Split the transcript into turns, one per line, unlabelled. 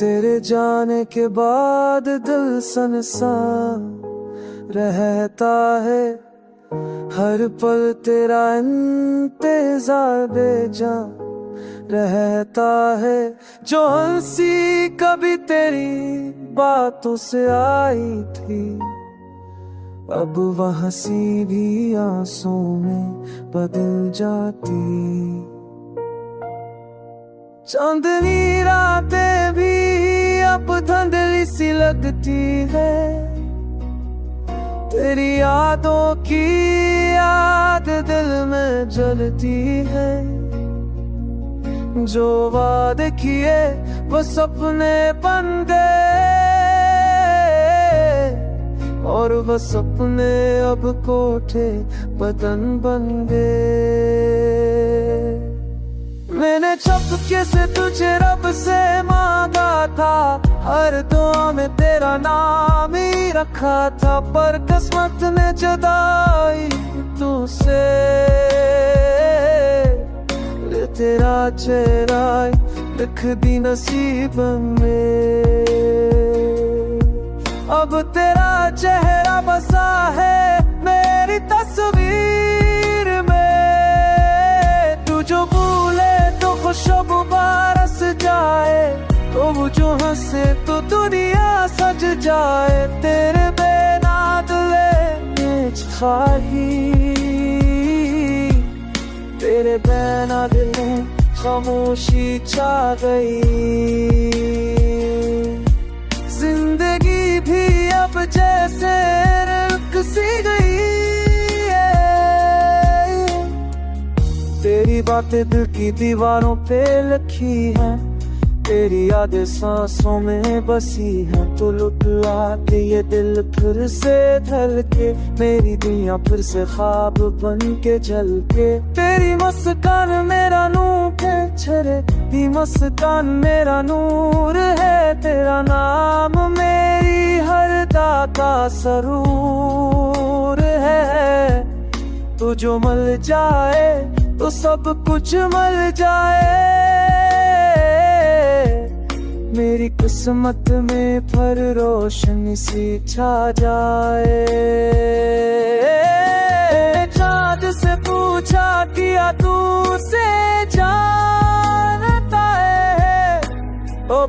तेरे जाने के बाद दिल सनसान रहता है, हर पल तेरा इंतजार बेजान रहता है। जो हंसी कभी तेरी बातों से आई थी, अब वह हंसी भी आंसू में बदल जाती। चांदनी रातें भी अब धुंधली सी लगती है, तेरी यादों की याद दिल में जलती है। जो वादे किए वो सपने बन गए, और वो सपने अब कोठे बदन बन गए। मैंने चुपके से तुझे रब से मांगा था, हर दुआ में तेरा नाम ही रखा था, पर किस्मत ने जुदाई तुझसे तेरा चेहरा लिख दी नसीब में। अब तेरा चेहरा बसा है मेरी तस्वीर में। तू जो भूले तो खुशबू बरस जाए, तो वो जो हंसे तो दुनिया सज जाए। तेरे बिना दिल खाही, तेरे बिना दिल में खामोशी छा गई। जिंदगी भी अब जैसे रुक सी गई है। तेरी बातें दिल की दीवारों पे लिखी हैं, तेरी यादें सांसों में बसी है। तो लुट आके ये दिल फिर से धड़के, मेरी दुनिया फिर से ख्वाब बन के झलके। तेरी मुस्कान मेरा नूर है छरे, तेरी मुस्कान मेरा नूर है। तेरा नाम मेरी हर दा का सरूर है। तू जो मिल जाए तो सब कुछ मिल जाए। मेरी किस्मत में फिर रोशनी सी छा जाए। चाँद से पूछा किया तू से जानता है, ओ